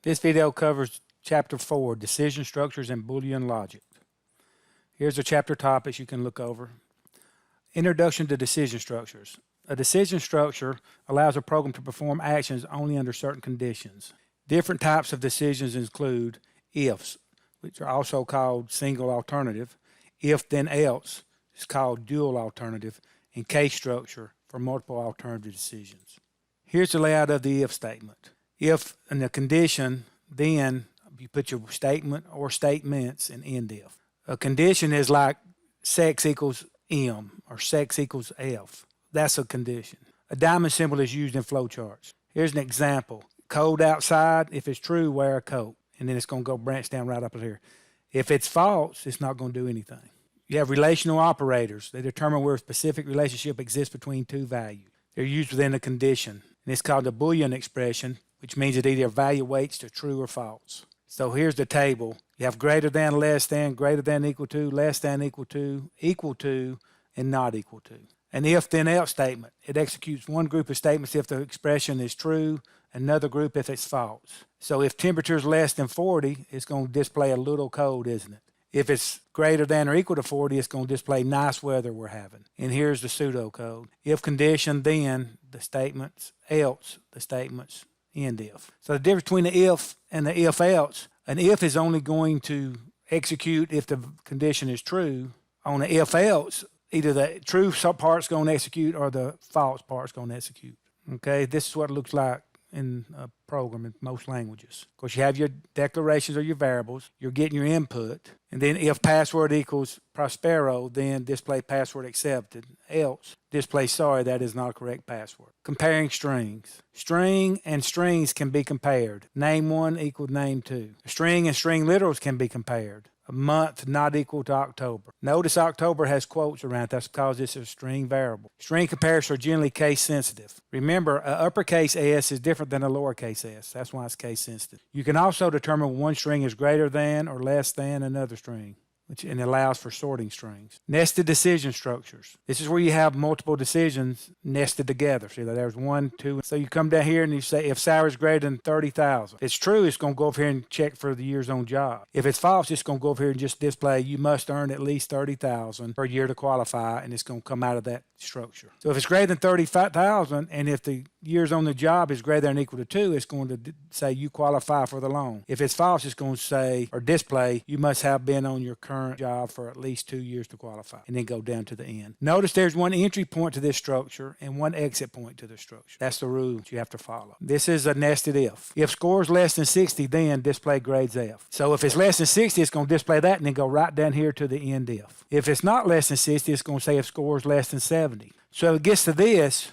This video covers Chapter 4, Decision Structures and Boolean Logic. Here's the chapter topics you can look over. Introduction to Decision Structures. A decision structure allows a program to perform actions only under certain conditions. Different types of decisions include ifs, which are also called single alternative, if then else is called dual alternative, and case structure for multiple alternative decisions. Here's the layout of the if statement. If in the condition, then you put your statement or statements and end if. A condition is like sex equals M or sex equals F. That's a condition. A diamond symbol is used in flowcharts. Here's an example. Cold outside, if it's true, wear a coat. And then it's going to go branch down right up here. If it's false, it's not going to do anything. You have relational operators. They determine where a specific relationship exists between two values. They're used within a condition. And it's called a Boolean expression, which means it either evaluates to true or false. So here's the table. You have greater than, less than, greater than, equal to, less than, equal to, and not equal to. An if then else statement. It executes one group of statements if the expression is true, another group if it's false. So if temperature is less than 40, it's going to display a little cold, isn't it? If it's greater than or equal to 40, it's going to display nice weather we're having. And here's the pseudocode. If condition, then the statements, else the statements, end if. So the difference between the if and the if else, an if is only going to execute if the condition is true. On the if else, either the true part's going to execute or the false part's going to execute. Okay, this is what it looks like in a program in most languages. Of course, you have your declarations or your variables. You're getting your input. And then if password equals Prospero, then display password accepted. Else, display sorry, that is not a correct password. Comparing strings. String and strings can be compared. Name 1 equal name 2. A string and string literals can be compared. A month not equal to October. Notice October has quotes around it. That's because it's a string variable. String comparisons are generally case sensitive. Remember, an uppercase S is different than a lowercase s. That's why it's case sensitive. You can also determine one string is greater than or less than another string, and allows for sorting strings. Nested decision structures. This is where you have multiple decisions nested together. See, there's 1, 2. So you come down here and you say if salary is greater than 30,000. If it's true, it's going to go over here and check for the years on job. If it's false, it's going to go over here and just display you must earn at least 30,000 per year to qualify, and it's going to come out of that structure. So if it's greater than 35,000, and if the years on the job is greater than or equal to 2, it's going to say you qualify for the loan. If it's false, it's going to say or display you must have been on your current job for at least 2 years to qualify, and then go down to the end. Notice there's one entry point to this structure and one exit point to the structure. That's the rule you have to follow. This is a nested if. If score is less than 60, then display grades F. So if it's less than 60, it's going to display that and then go right down here to the end if. If it's not less than 60, it's going to say if score is less than 70. So if it gets to this,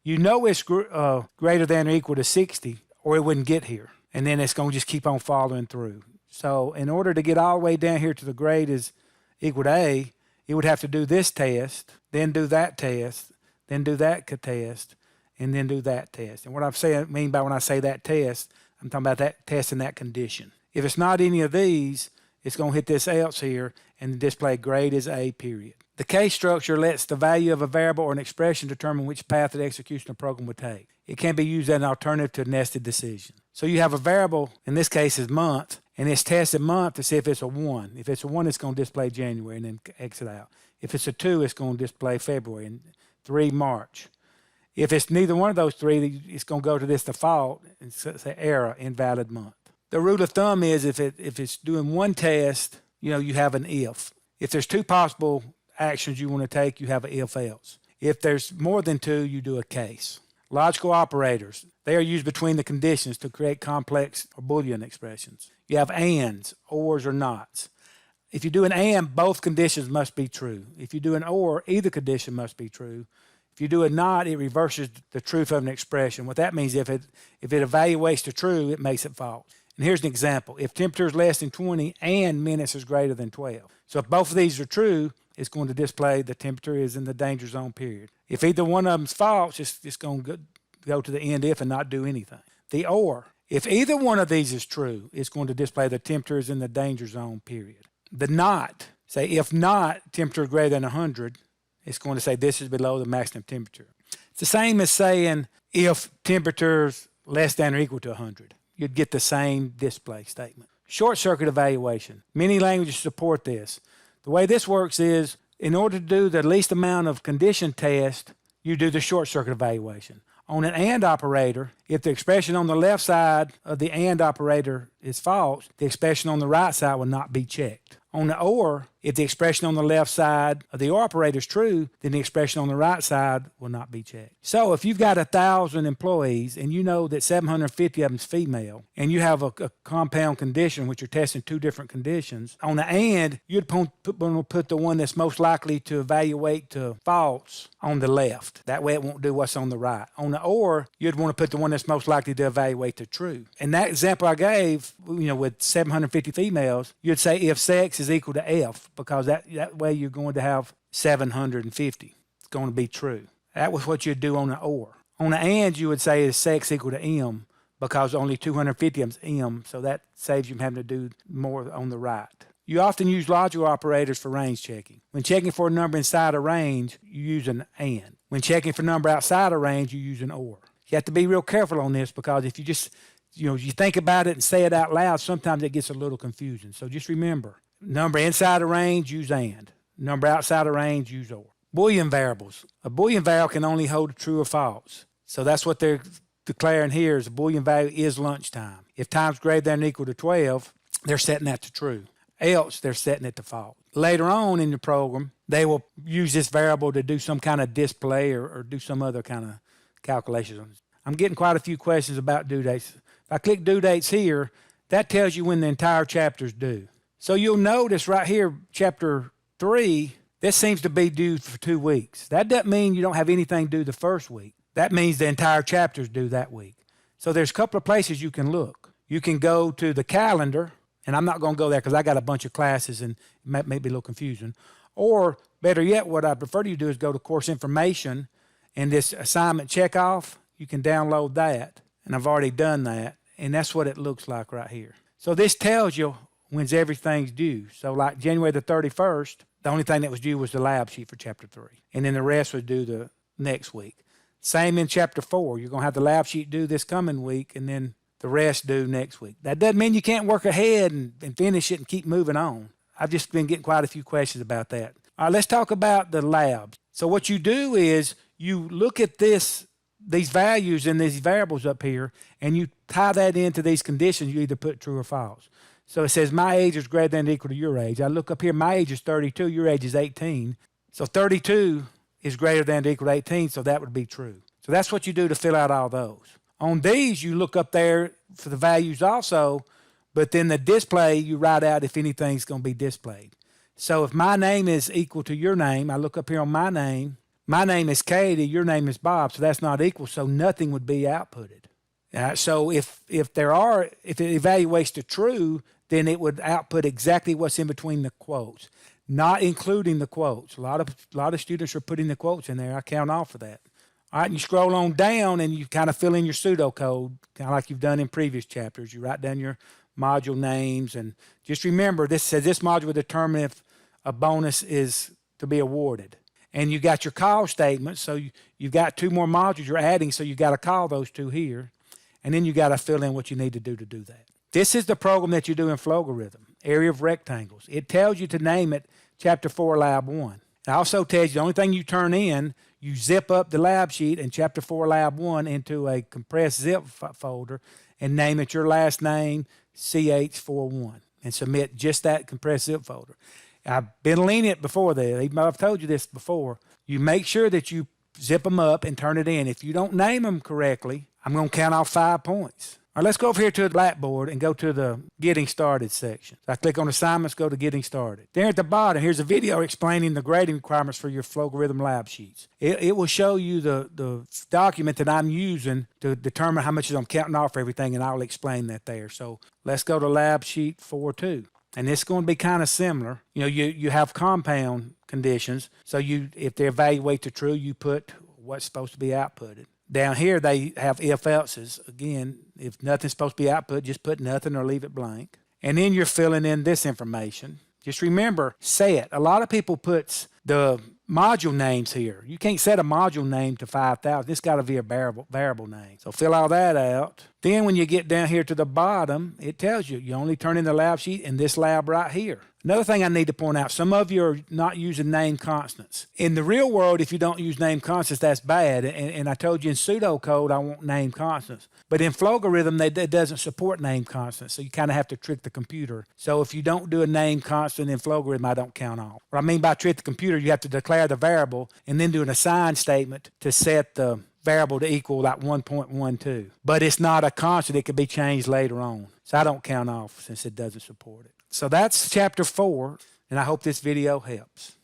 you know it's greater than or equal to 60, or it wouldn't get here. And then it's going to just keep on following through. So in order to get all the way down here to the grade is equal to A, it would have to do this test, then do that test, then do that test, and then do that test. And what I mean by when I say that test, I'm talking about that test in that condition. If it's not any of these, it's going to hit this else here and display grade is A, period. The case structure lets the value of a variable or an expression determine which path the execution of the program would take. It can be used as an alternative to a nested decision. So you have a variable, in this case is month, and it's tested month to see if it's a 1. If it's a 1, it's going to display January and then exit out. If it's a 2, it's going to display February, and 3, March. If it's neither one of those 3, it's going to go to this default and say error, invalid month. The rule of thumb is if it's doing one test, you have an if. If there's 2 possible actions you want to take, you have an if else. If there's more than 2, you do a case. Logical operators, they are used between the conditions to create complex or Boolean expressions. You have ands, ors, or nots. If you do an and, both conditions must be true. If you do an or, either condition must be true. If you do a not, it reverses the truth of an expression. What that means, if it evaluates to true, it makes it false. And here's an example. If temperature is less than 20 and minutes is greater than 12. So if both of these are true, it's going to display the temperature is in the danger zone period. If either one of them is false, it's going to go to the end if and not do anything. The or, if either one of these is true, it's going to display the temperature is in the danger zone period. The not, say if not temperature is greater than 100, it's going to say this is below the maximum temperature. It's the same as saying if temperature is less than or equal to 100. you'd get the same display statement. Short circuit evaluation. Many languages support this. The way this works is, in order to do the least amount of condition test, you do the short circuit evaluation. On an AND operator, if the expression on the left side of the AND operator is false, the expression on the right side will not be checked. On the OR, if the expression on the left side of the OR operator is true, then the expression on the right side will not be checked. So if you've got 1,000 employees and you know that 750 of them is female, and you have a compound condition, which you're testing two different conditions, on the AND, you'd put the one that's most likely to evaluate to false on the left. That way it won't do what's on the right. On the OR, you'd want to put the one that's most likely to evaluate to true. In that example I gave, with 750 females, you'd say if sex is equal to F, because that way you're going to have 750. It's going to be true. That was what you'd do on the OR. On the AND, you would say is sex equal to M, because only 250 of them is M, so that saves you from having to do more on the right. You often use logical operators for range checking. When checking for a number inside a range, you use an AND. When checking for a number outside a range, you use an OR. You have to be real careful on this, because if you just, you think about it and say it out loud, sometimes it gets a little confusing. So just remember, number inside a range, use AND. Number outside a range, use OR. Boolean variables. A Boolean variable can only hold true or false. So that's what they're declaring here, is a Boolean value is lunchtime. If time's greater than or equal to 12, they're setting that to true. Else, they're setting it to false. Later on in the program, they will use this variable to do some kind of display or do some other kind of calculations. I'm getting quite a few questions about due dates. If I click due dates here, that tells you when the entire chapter's due. So you'll notice right here, chapter 3, this seems to be due for 2 weeks. That doesn't mean you don't have anything due the first week. That means the entire chapter's due that week. So there's a couple of places you can look. You can go to the calendar, and I'm not going to go there because I got a bunch of classes and it may be a little confusing. Or better yet, what I prefer you do is go to course information, and this assignment checkoff, you can download that. And I've already done that, and that's what it looks like right here. So this tells you when's everything's due. So like January the 31st, the only thing that was due was the lab sheet for chapter 3. And then the rest was due the next week. Same in chapter 4. You're going to have the lab sheet due this coming week, and then the rest due next week. That doesn't mean you can't work ahead and finish it and keep moving on. I've just been getting quite a few questions about that. All right, let's talk about the labs. So what you do is you look at these values and these variables up here, and you tie that into these conditions. You either put true or false. So it says my age is greater than or equal to your age. I look up here, my age is 32, your age is 18. So 32 is greater than or equal to 18, so that would be true. So that's what you do to fill out all those. On these, you look up there for the values also, but then the display, you write out if anything's going to be displayed. So if my name is equal to your name, I look up here on my name is Katie, your name is Bob, so that's not equal, so nothing would be outputted. So if it evaluates to true, then it would output exactly what's in between the quotes, not including the quotes. A lot of students are putting the quotes in there. I count off for that. All right, and you scroll on down and you kind of fill in your pseudocode, kind of like you've done in previous chapters. You write down your module names, and just remember, this says this module will determine if a bonus is to be awarded. And you got your call statement, so you've got 2 more modules you're adding, so you got to call those 2 here, and then you got to fill in what you need to do that. This is the program that you do in Flogorithm, area of rectangles. It tells you to name it Chapter 4, Lab 1. It also tells you the only thing you turn in, you zip up the lab sheet in Chapter 4, Lab 1 into a compressed zip folder and name it your last name, CH41, and submit just that compressed zip folder. I've been lenient before that. Even though I've told you this before, you make sure that you zip them up and turn it in. If you don't name them correctly, I'm going to count off 5 points. All right, let's go over here to the Blackboard and go to the Getting Started section. So I click on Assignments, go to Getting Started. There at the bottom, here's a video explaining the grading requirements for your Flogorithm lab sheets. It will show you the document that I'm using to determine how much I'm counting off for everything, and I'll explain that there. So let's go to Lab Sheet 4.2. And it's going to be kind of similar. You have compound conditions. So if they evaluate to true, you put what's supposed to be outputted. Down here, they have if-else's. Again, if nothing's supposed to be output, just put nothing or leave it blank. And then you're filling in this information. Just remember, set. A lot of people put the module names here. You can't set a module name to 5,000. It's got to be a variable name. So fill all that out. Then when you get down here to the bottom, it tells you, you only turn in the lab sheet in this lab right here. Another thing I need to point out, some of you are not using name constants. In the real world, if you don't use name constants, that's bad. And I told you in pseudocode, I want name constants. But in Flogorithm, it doesn't support name constants, so you kind of have to trick the computer. So if you don't do a name constant in Flogorithm, I don't count off. What I mean by trick the computer, you have to declare the variable and then do an assign statement to set the variable to equal like 1.12. But it's not a constant. It can be changed later on. So I don't count off since it doesn't support it. So that's chapter 4, and I hope this video helps.